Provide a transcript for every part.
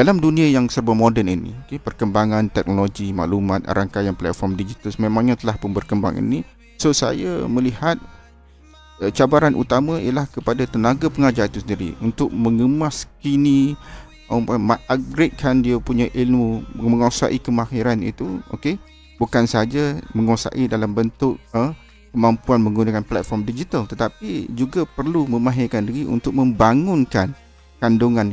dalam dunia yang serba moden ini, perkembangan teknologi, maklumat, rangkaian platform digital memangnya telah pun berkembang ini. So saya melihat cabaran utama ialah kepada tenaga pengajar itu sendiri untuk mengemas kini, upgradekan dia punya ilmu, menguasai kemahiran itu, bukan saja menguasai dalam bentuk kemampuan menggunakan platform digital, tetapi juga perlu memahirkan diri untuk membangunkan kandungan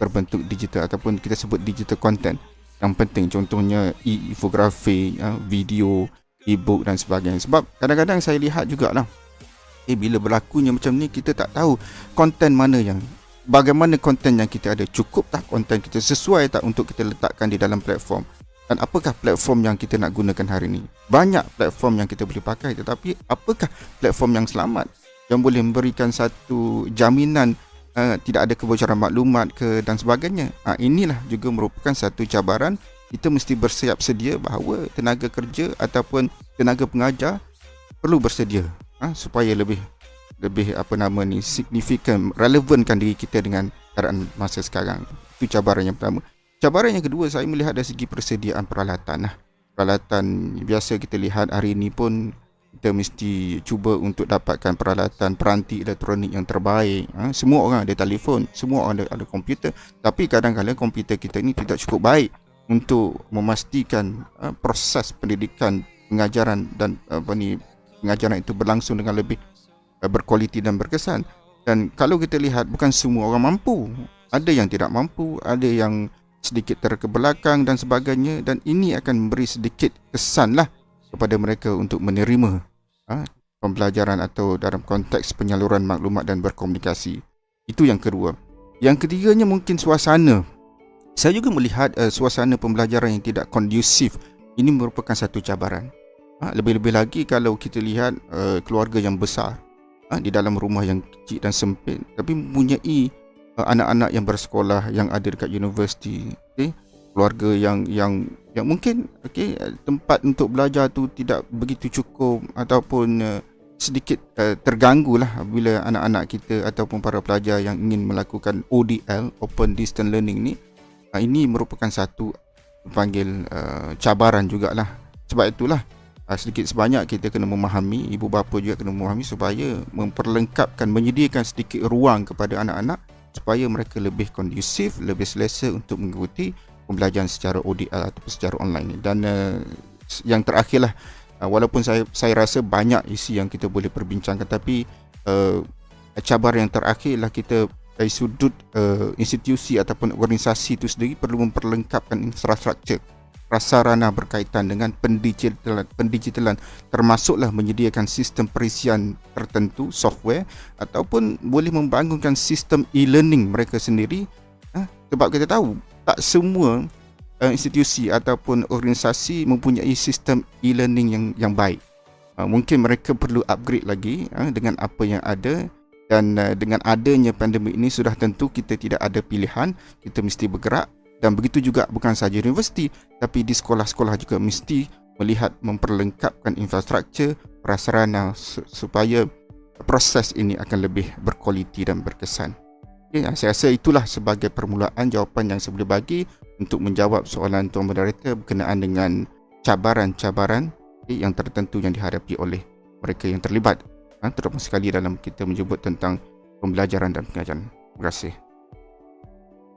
berbentuk digital ataupun kita sebut digital content yang penting, contohnya infografik, video, e-book dan sebagainya. Sebab kadang-kadang saya lihat jugalah, bila berlakunya macam ni, kita tak tahu konten mana yang, bagaimana konten yang kita ada, cukup tak konten kita, sesuai tak untuk kita letakkan di dalam platform, dan apakah platform yang kita nak gunakan hari ini. Banyak platform yang kita boleh pakai, tetapi apakah platform yang selamat, yang boleh memberikan satu jaminan tidak ada kebocoran maklumat dan sebagainya. Inilah juga merupakan satu cabaran. Kita mesti bersiap sedia bahawa tenaga kerja ataupun tenaga pengajar perlu bersedia supaya lebih signifikan, relevankan diri kita dengan keadaan masa sekarang. Itu cabaran yang pertama. Cabaran yang kedua, saya melihat dari segi persediaan peralatan. Peralatan biasa kita lihat hari ini pun kita mesti cuba untuk dapatkan peralatan peranti elektronik yang terbaik. Semua orang ada telefon, semua orang ada komputer, tapi kadang-kadang komputer kita ini tidak cukup baik untuk memastikan proses pendidikan, pengajaran dan pengajaran itu berlangsung dengan lebih berkualiti dan berkesan. Dan kalau kita lihat, bukan semua orang mampu, ada yang tidak mampu, ada yang sedikit terkebelakang dan sebagainya, dan ini akan memberi sedikit kesanlah kepada mereka untuk menerima pembelajaran atau dalam konteks penyaluran maklumat dan berkomunikasi. Itu yang kedua. Yang ketiganya mungkin suasana. Saya juga melihat suasana pembelajaran yang tidak kondusif. Ini merupakan satu cabaran. Lebih-lebih lagi kalau kita lihat keluarga yang besar, di dalam rumah yang kecil dan sempit, tapi mempunyai anak-anak yang bersekolah, yang ada dekat universiti, keluarga yang mungkin tempat untuk belajar tu tidak begitu cukup ataupun sedikit terganggulah bila anak-anak kita ataupun para pelajar yang ingin melakukan ODL, Open Distance Learning ni. Ini merupakan satu panggil cabaran jugalah. Sebab itulah sedikit sebanyak kita kena memahami, ibu bapa juga kena memahami supaya memperlengkapkan, menyediakan sedikit ruang kepada anak-anak supaya mereka lebih kondusif, lebih selesa untuk mengikuti pembelajaran secara ODL ataupun secara online. Dan yang terakhirlah, walaupun saya rasa banyak isi yang kita boleh perbincangkan, tapi cabaran yang terakhirlah kita dari sudut institusi ataupun organisasi itu sendiri perlu memperlengkapkan infrastruktur, prasarana berkaitan dengan pendigitalan, termasuklah menyediakan sistem perisian tertentu, software, ataupun boleh membangunkan sistem e-learning mereka sendiri. Sebab kita tahu tak semua institusi ataupun organisasi mempunyai sistem e-learning yang baik. Mungkin mereka perlu upgrade lagi dengan apa yang ada. Dan dengan adanya pandemik ini, sudah tentu kita tidak ada pilihan, kita mesti bergerak. Dan begitu juga bukan sahaja universiti, tapi di sekolah-sekolah juga mesti melihat memperlengkapkan infrastruktur, prasarana supaya proses ini akan lebih berkualiti dan berkesan. Saya rasa itulah sebagai permulaan jawapan yang saya boleh bagi untuk menjawab soalan Tuan Moderator berkenaan dengan cabaran-cabaran yang tertentu yang dihadapi oleh mereka yang terlibat, terutama sekali dalam kita menyebut tentang pembelajaran dan pengajaran. Terima kasih.